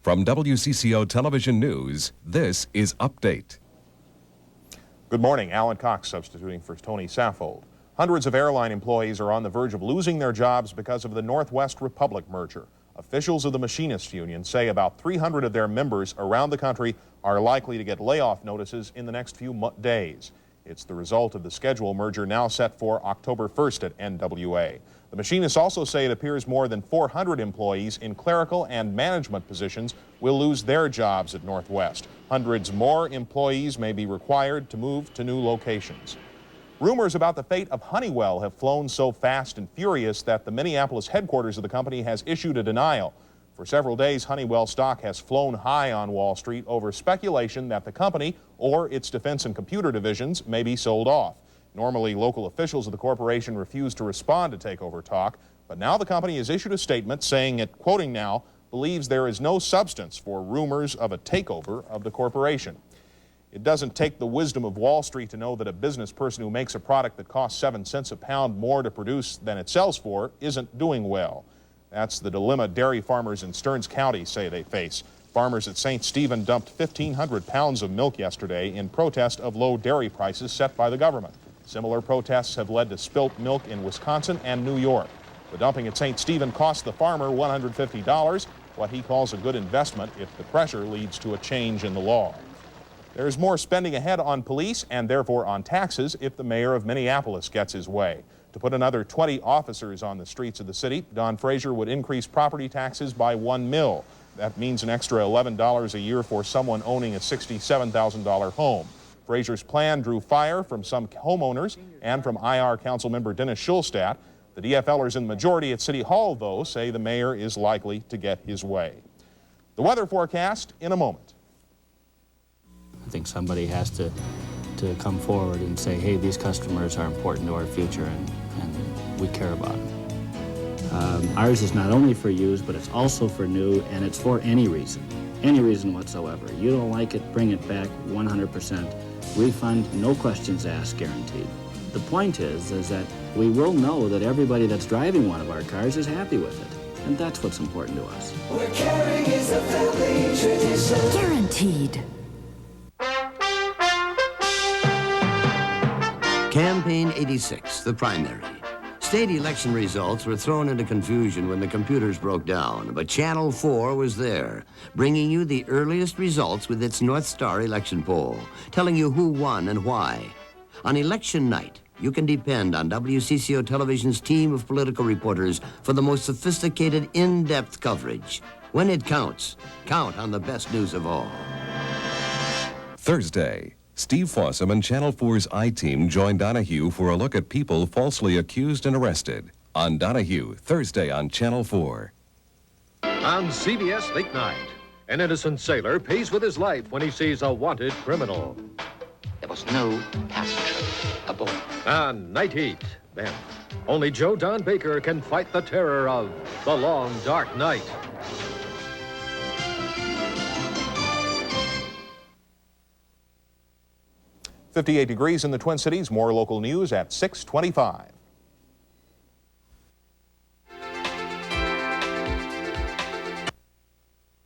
From WCCO Television News, this is Update. Good morning. Alan Cox substituting for Tony Saffold. Hundreds of airline employees are on the verge of losing their jobs because of the Northwest Republic merger. Officials of the Machinists Union say about 300 of their members around the country are likely to get layoff notices in the next few days. It's the result of the schedule merger now set for October 1st at NWA. The Machinists also say it appears more than 400 employees in clerical and management positions will lose their jobs at Northwest. Hundreds more employees may be required to move to new locations. Rumors about the fate of Honeywell have flown so fast and furious that the Minneapolis headquarters of the company has issued a denial. For several days, Honeywell stock has flown high on Wall Street over speculation that the company or its defense and computer divisions may be sold off. Normally, local officials of the corporation refuse to respond to takeover talk, but now the company has issued a statement saying it, quoting now, believes there is no substance for rumors of a takeover of the corporation. It doesn't take the wisdom of Wall Street to know that a business person who makes a product that costs 7 cents a pound more to produce than it sells for isn't doing well. That's the dilemma dairy farmers in Stearns County say they face. Farmers at St. Stephen dumped 1,500 pounds of milk yesterday in protest of low dairy prices set by the government. Similar protests have led to spilt milk in Wisconsin and New York. The dumping at St. Stephen cost the farmer $150, what he calls a good investment if the pressure leads to a change in the law. There's more spending ahead on police and therefore on taxes if the mayor of Minneapolis gets his way. To put another 20 officers on the streets of the city, Don Frazier would increase property taxes by $1 million. That means an extra $11 a year for someone owning a $67,000 home. Frazier's plan drew fire from some homeowners and from IR council member Dennis Schulstadt. The DFLers in the majority at City Hall, though, say the mayor is likely to get his way. The weather forecast in a moment. I think somebody has to come forward and say, hey, these customers are important to our future and we care about them. Ours is not only for used, but it's also for new, and it's for any reason whatsoever. You don't like it, bring it back 100%. Refund, no questions asked, guaranteed. The point is that we will know that everybody that's driving one of our cars is happy with it, and that's what's important to us. We're caring is a family tradition. Guaranteed. Campaign 86, the primary. State election results were thrown into confusion when the computers broke down, but Channel 4 was there, bringing you the earliest results with its North Star election poll, telling you who won and why. On election night, you can depend on WCCO Television's team of political reporters for the most sophisticated, in-depth coverage. When it counts, count on the best news of all. Thursday, Steve Fossum and Channel 4's I-Team join Donahue for a look at people falsely accused and arrested. On Donahue, Thursday on Channel 4. On CBS Late Night, an innocent sailor pays with his life when he sees a wanted criminal. There was no passenger aboard. On Night Heat, then, only Joe Don Baker can fight the terror of the long, dark night. .58 degrees in the Twin Cities. More local news at 6:25.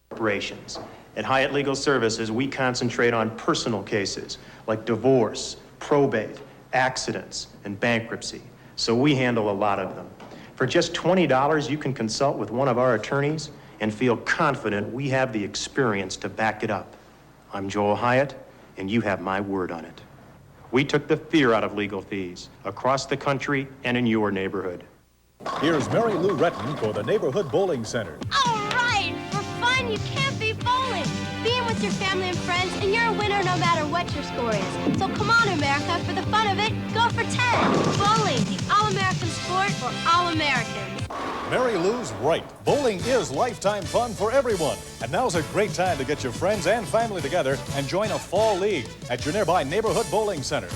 Corporations. At Hyatt Legal Services, we concentrate on personal cases like divorce, probate, accidents, and bankruptcy. So we handle a lot of them. For just $20, you can consult with one of our attorneys and feel confident we have the experience to back it up. I'm Joel Hyatt, and you have my word on it. We took the fear out of legal fees across the country and in your neighborhood. Here's Mary Lou Retton for the Neighborhood Bowling Center. All right, for fun, you can't beat bowling. Being with your family and friends, and you're a winner no matter what your score is. So come on, America, for the fun of it, go for 10. Bowling, the all-American sport for all Americans. Mary Lou's right. Bowling is lifetime fun for everyone. And now's a great time to get your friends and family together and join a fall league at your nearby Neighborhood Bowling Center.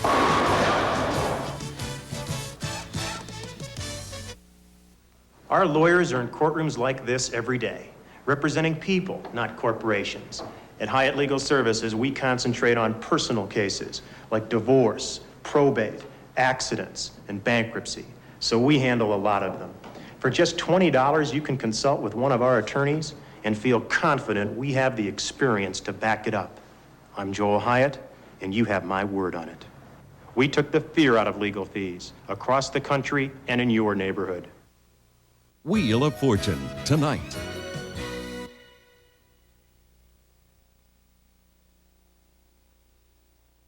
Our lawyers are in courtrooms like this every day, representing people, not corporations. At Hyatt Legal Services, we concentrate on personal cases like divorce, probate, accidents, and bankruptcy. So we handle a lot of them. For just $20, you can consult with one of our attorneys and feel confident we have the experience to back it up. I'm Joel Hyatt, and you have my word on it. We took the fear out of legal fees across the country and in your neighborhood. Wheel of Fortune, tonight.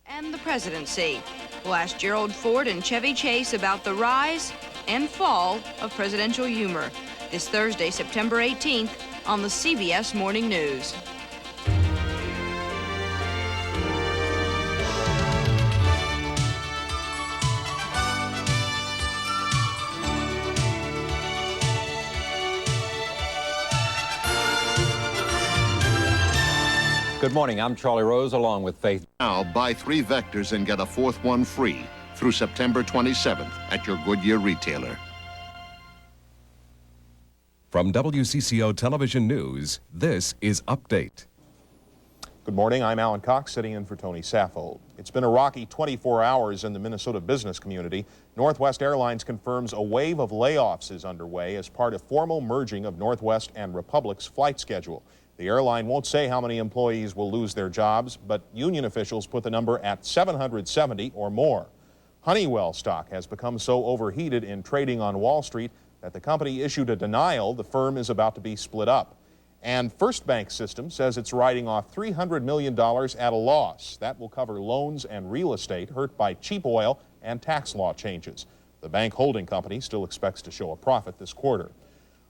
And the presidency. We'll ask Gerald Ford and Chevy Chase about the rise and fall of presidential humor this Thursday, September 18th on the CBS Morning News. Good morning, I'm Charlie Rose along with Faith. Now buy 3 Vectors and get a 4th one free through September 27th at your Goodyear retailer. From WCCO Television News, this is Update. Good morning, I'm Alan Cox, sitting in for Tony Saffold. It's been a rocky 24 hours in the Minnesota business community. Northwest Airlines confirms a wave of layoffs is underway as part of formal merging of Northwest and Republic's flight schedule. The airline won't say how many employees will lose their jobs, but union officials put the number at 770 or more. Honeywell stock has become so overheated in trading on Wall Street that the company issued a denial the firm is about to be split up. And First Bank System says it's writing off $300 million at a loss. That will cover loans and real estate hurt by cheap oil and tax law changes. The bank holding company still expects to show a profit this quarter.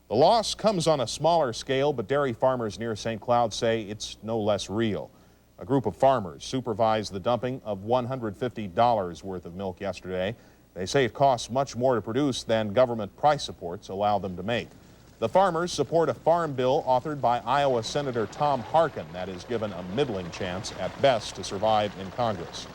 The loss comes on a smaller scale, but dairy farmers near St. Cloud say it's no less real. A group of farmers supervised the dumping of $150 worth of milk yesterday. They say it costs much more to produce than government price supports allow them to make. The farmers support a farm bill authored by Iowa Senator Tom Harkin that is given a middling chance at best to survive in Congress.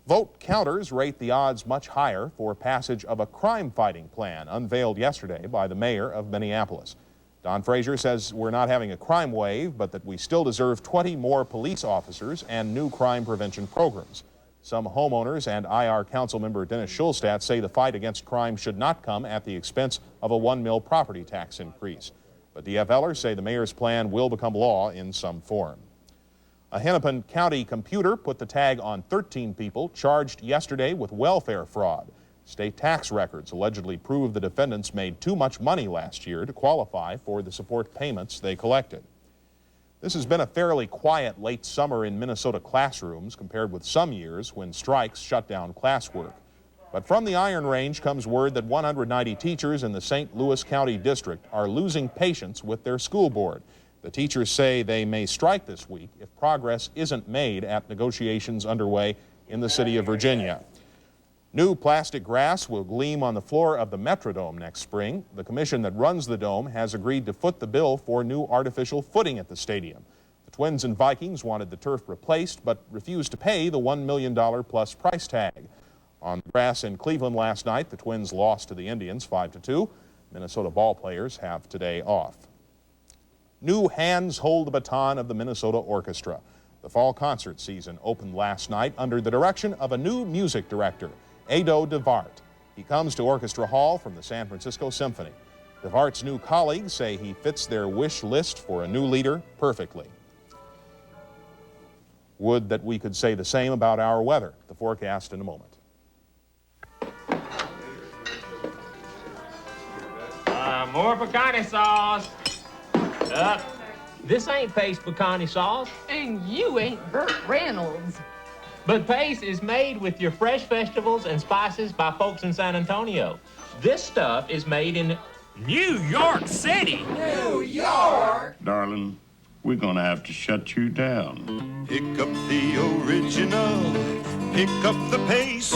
Vote counters rate the odds much higher for passage of a crime-fighting plan unveiled yesterday by the mayor of Minneapolis. Don Frazier says we're not having a crime wave, but that we still deserve 20 more police officers and new crime prevention programs. Some homeowners and IR council member Dennis Schulstadt say the fight against crime should not come at the expense of a $1 mil property tax increase. But DFLers say the mayor's plan will become law in some form. A Hennepin County computer put the tag on 13 people charged yesterday with welfare fraud. State tax records allegedly prove the defendants made too much money last year to qualify for the support payments they collected. This has been a fairly quiet late summer in Minnesota classrooms compared with some years when strikes shut down classwork. But from the Iron Range comes word that 190 teachers in the St. Louis County District are losing patience with their school board. The teachers say they may strike this week if progress isn't made at negotiations underway in the city of Virginia. New plastic grass will gleam on the floor of the Metrodome next spring. The commission that runs the dome has agreed to foot the bill for new artificial footing at the stadium. The Twins and Vikings wanted the turf replaced but refused to pay the $1 million plus price tag. On the grass in Cleveland last night, the Twins lost to the Indians 5-2. Minnesota ballplayers have today off. New hands hold the baton of the Minnesota Orchestra. The fall concert season opened last night under the direction of a new music director, Ado DeVart. He comes to Orchestra Hall from the San Francisco Symphony. DeVart's new colleagues say he fits their wish list for a new leader perfectly. Would that we could say the same about our weather. The forecast in a moment. More pecani sauce. This ain't Pace pecani sauce. And you ain't Burt Reynolds. But Pace is made with your fresh vegetables and spices by folks in San Antonio. This stuff is made in New York City. New York! Darling, we're gonna have to shut you down. Pick up the original, pick up the Pace.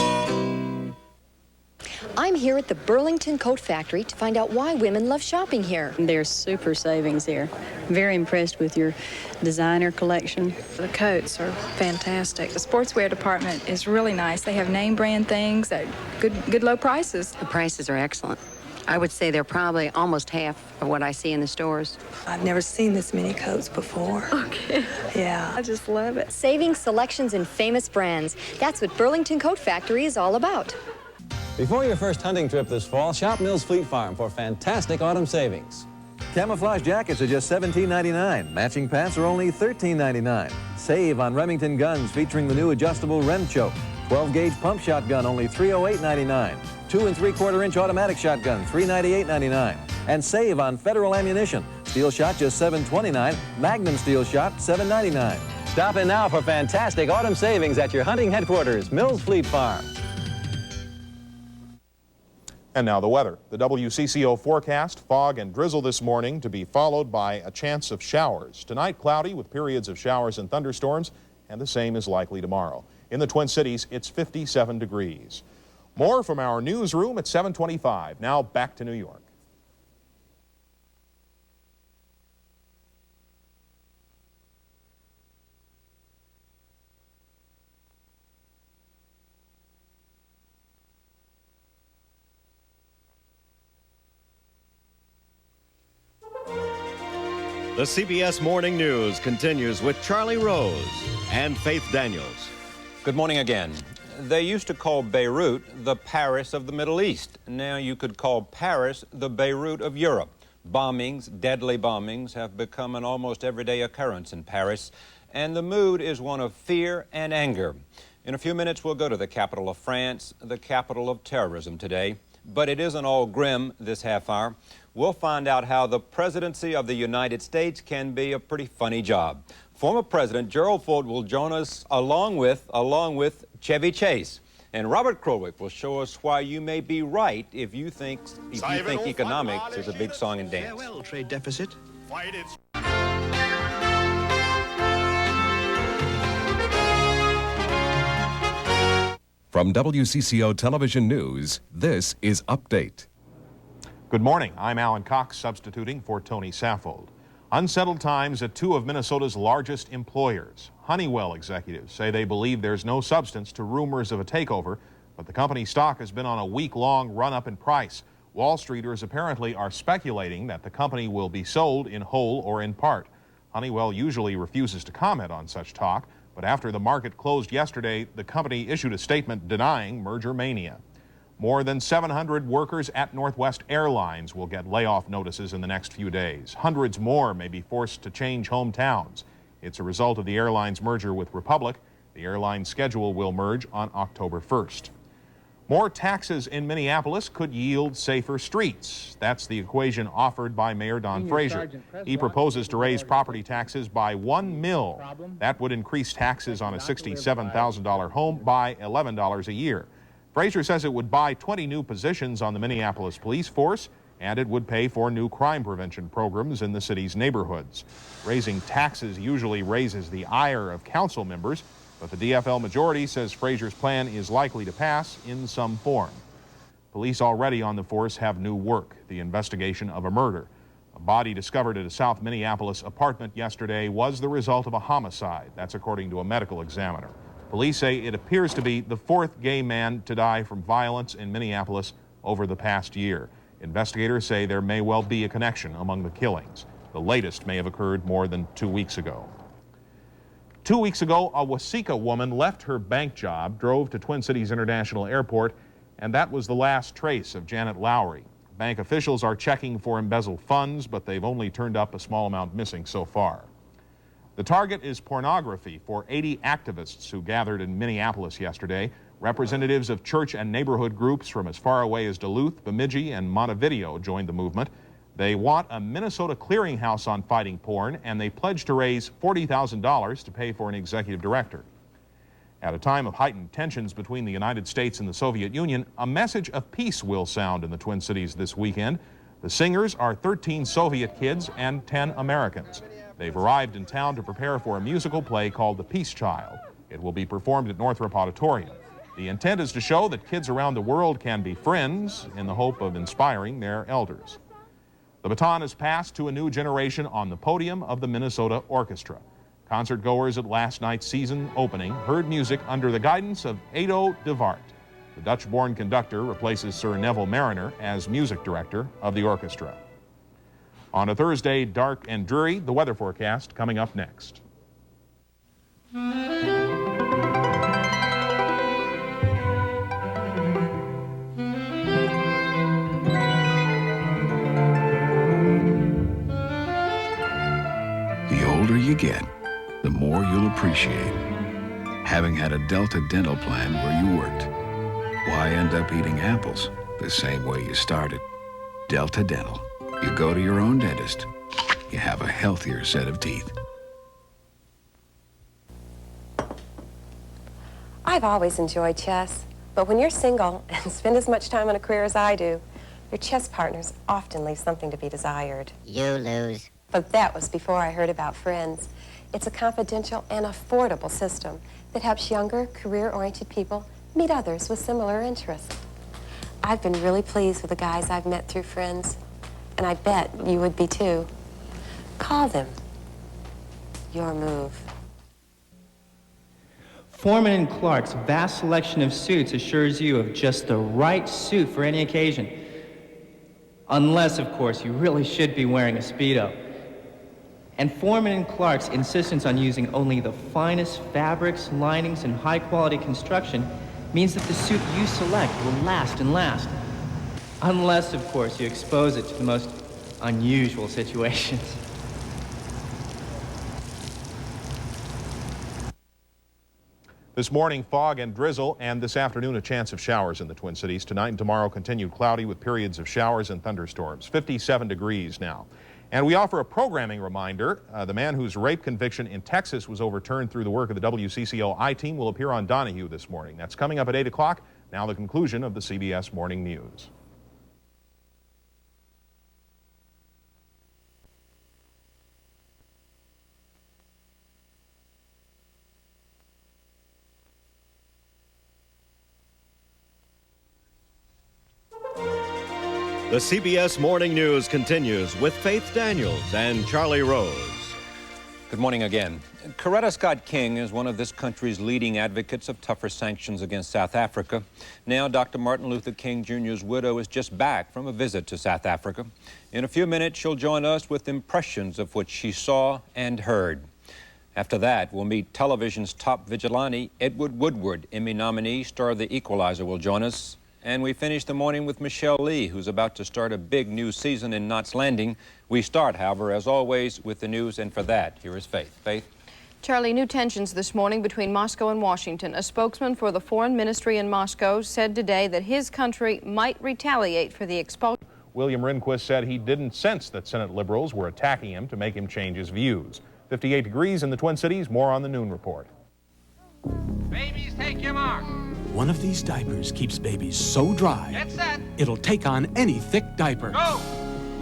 I'm here at the Burlington Coat Factory to find out why women love shopping here. There's super savings here. Very impressed with your designer collection. The coats are fantastic. The sportswear department is really nice. They have name brand things at good low prices. The prices are excellent. I would say they're probably almost half of what I see in the stores. I've never seen this many coats before. Okay. Yeah. I just love it. Saving selections and famous brands. That's what Burlington Coat Factory is all about. Before your first hunting trip this fall, shop Mills Fleet Farm for fantastic autumn savings. Camouflage jackets are just $17.99. Matching pants are only $13.99. Save on Remington guns featuring the new adjustable Rem choke. 12-gauge pump shotgun, only $308.99. 2 3/4-inch automatic shotgun, $398.99. And save on Federal ammunition. Steel shot, just $729. Magnum steel shot, $799. Stop in now for fantastic autumn savings at your hunting headquarters, Mills Fleet Farm. And now the weather. The WCCO forecast: fog and drizzle this morning, to be followed by a chance of showers. Tonight, cloudy with periods of showers and thunderstorms, and the same is likely tomorrow. In the Twin Cities, it's 57 degrees. More from our newsroom at 7:25. Now back to New York. The CBS Morning News continues with Charlie Rose and Faith Daniels. Good morning again. They used to call Beirut the Paris of the Middle East. Now you could call Paris the Beirut of Europe. Bombings, deadly bombings, have become an almost everyday occurrence in Paris, and the mood is one of fear and anger. In a few minutes, we'll go to the capital of France, the capital of terrorism today. But it isn't all grim this half hour. We'll find out how the presidency of the United States can be a pretty funny job. Former President Gerald Ford will join us along with Chevy Chase. And Robert Krolik will show us why you may be right if you think economics is a big song and dance. Farewell, trade deficit. Fight it. From WCCO Television News, this is Update. Good morning. I'm Alan Cox, substituting for Tony Saffold. Unsettled times at two of Minnesota's largest employers. Honeywell executives say they believe there's no substance to rumors of a takeover, but the company's stock has been on a week-long run-up in price. Wall Streeters apparently are speculating that the company will be sold in whole or in part. Honeywell usually refuses to comment on such talk, but after the market closed yesterday, the company issued a statement denying merger mania. More than 700 workers at Northwest Airlines will get layoff notices in the next few days. Hundreds more may be forced to change hometowns. It's a result of the airline's merger with Republic. The airline's schedule will merge on October 1st. More taxes in Minneapolis could yield safer streets. That's the equation offered by Mayor Don Frazier. He proposes to raise property taxes by $1 million. That would increase taxes on a $67,000 home by $11 a year. Frazier says it would buy 20 new positions on the Minneapolis police force, and it would pay for new crime prevention programs in the city's neighborhoods. Raising taxes usually raises the ire of council members, but the DFL majority says Frazier's plan is likely to pass in some form. Police already on the force have new work: the investigation of a murder. A body discovered at a South Minneapolis apartment yesterday was the result of a homicide. That's according to a medical examiner. Police say it appears to be the fourth gay man to die from violence in Minneapolis over the past year. Investigators say there may well be a connection among the killings. The latest may have occurred more than 2 weeks ago. 2 weeks ago, a Waseca woman left her bank job, drove to Twin Cities International Airport, and that was the last trace of Janet Lowry. Bank officials are checking for embezzled funds, but they've only turned up a small amount missing so far. The target is pornography for 80 activists who gathered in Minneapolis yesterday. Representatives of church and neighborhood groups from as far away as Duluth, Bemidji, and Montevideo joined the movement. They want a Minnesota clearinghouse on fighting porn, and they pledged to raise $40,000 to pay for an executive director. At a time of heightened tensions between the United States and the Soviet Union, a message of peace will sound in the Twin Cities this weekend. The singers are 13 Soviet kids and 10 Americans. They've arrived in town to prepare for a musical play called The Peace Child. It will be performed at Northrop Auditorium. The intent is to show that kids around the world can be friends in the hope of inspiring their elders. The baton is passed to a new generation on the podium of the Minnesota Orchestra. Concert-goers at last night's season opening heard music under the guidance of Edo de Wart. The Dutch-born conductor replaces Sir Neville Mariner as music director of the orchestra. On a Thursday, dark and dreary, the weather forecast coming up next. you get, the more you'll appreciate having had a Delta dental plan where you worked. Why end up eating apples the same way you started? Delta Dental. You go to your own dentist, you have a healthier set of teeth. I've always enjoyed chess, but when you're single and spend as much time on a career as I do, your chess partners often leave something to be desired. You lose. But that was before I heard about Friends. It's a confidential and affordable system that helps younger, career-oriented people meet others with similar interests. I've been really pleased with the guys I've met through Friends, and I bet you would be too. Call them. Your move. Foreman & Clark's vast selection of suits assures you of just the right suit for any occasion. Unless, of course, you really should be wearing a Speedo. And Foreman & Clark's insistence on using only the finest fabrics, linings, and high-quality construction means that the suit you select will last and last. Unless, of course, you expose it to the most unusual situations. This morning, fog and drizzle, and this afternoon, a chance of showers in the Twin Cities. Tonight and tomorrow, continued cloudy with periods of showers and thunderstorms. 57 degrees now. And we offer a programming reminder. The man whose rape conviction in Texas was overturned through the work of the WCCO I-Team will appear on Donahue this morning. That's coming up at 8 o'clock. Now the conclusion of the CBS Morning News. The CBS Morning News continues with Faith Daniels and Charlie Rose. Good morning again. Coretta Scott King is one of this country's leading advocates of tougher sanctions against South Africa. Now, Dr. Martin Luther King Jr.'s widow is just back from a visit to South Africa. In a few minutes, she'll join us with impressions of what she saw and heard. After that, we'll meet television's top vigilante, Edward Woodward, Emmy nominee, star of The Equalizer, will join us. And we finish the morning with Michelle Lee, who's about to start a big new season in Knots Landing. We start, however, as always, with the news, and for that, here is Faith. Faith? Charlie, new tensions this morning between Moscow and Washington. A spokesman for the foreign ministry in Moscow said today that his country might retaliate for the expulsion. William Rehnquist said he didn't sense that Senate liberals were attacking him to make him change his views. 58 degrees in the Twin Cities. More on the noon report. Babies, take your mark. One of these diapers keeps babies so dry, Get set. it'll take on any thick diaper. Go.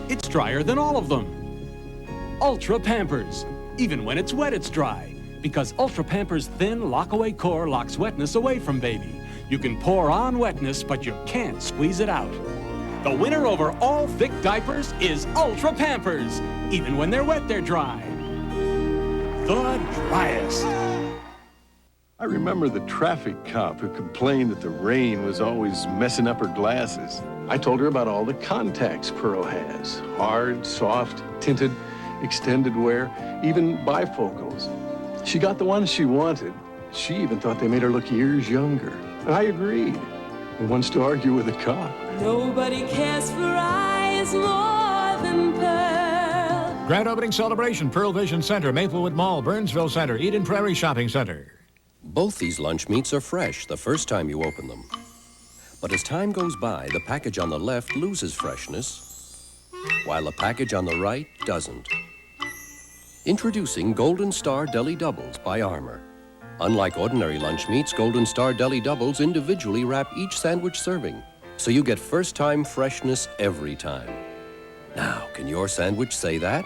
It's drier than all of them. Ultra Pampers. Even when it's wet, it's dry. Because Ultra Pampers' thin lock-away core locks wetness away from baby. You can pour on wetness, but you can't squeeze it out. The winner over all thick diapers is Ultra Pampers. Even when they're wet, they're dry. The driest. I remember the traffic cop who complained that the rain was always messing up her glasses. I told her about all the contacts Pearl has. Hard, soft, tinted, extended wear, even bifocals. She got the ones she wanted. She even thought they made her look years younger. And I agreed. Who wants to argue with a cop? Nobody cares for eyes more than Pearl. Grand opening celebration, Pearl Vision Center, Maplewood Mall, Burnsville Center, Eden Prairie Shopping Center. Both these lunch meats are fresh the first time you open them. But as time goes by, the package on the left loses freshness, while the package on the right doesn't. Introducing Golden Star Deli Doubles by Armour. Unlike ordinary lunch meats, Golden Star Deli Doubles individually wrap each sandwich serving, so you get first-time freshness every time. Now, can your sandwich say that?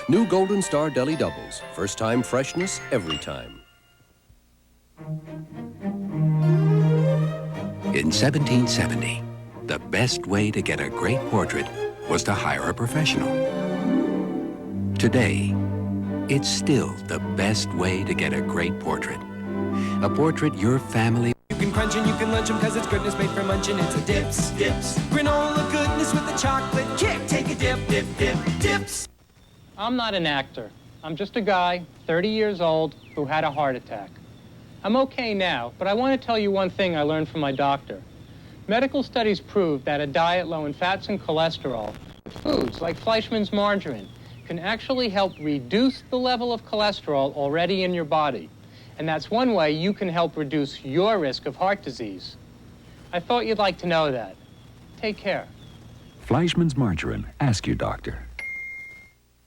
New Golden Star Deli Doubles. First-time freshness every time. In 1770, the best way to get a great portrait was to hire a professional. Today, it's still the best way to get a great portrait. A portrait your family... You can crunch and you can lunch 'em 'cause it's goodness made for munching. It's a dips. Granola goodness with a chocolate kick. Take a dip, dips. I'm not an actor. I'm just a guy, 30 years old, who had a heart attack. I'm okay now, but I want to tell you one thing I learned from my doctor. Medical studies prove that a diet low in fats and cholesterol, foods like Fleischmann's margarine, can actually help reduce the level of cholesterol already in your body. And that's one way you can help reduce your risk of heart disease. I thought you'd like to know that. Take care. Fleischmann's Margarine. Ask your doctor.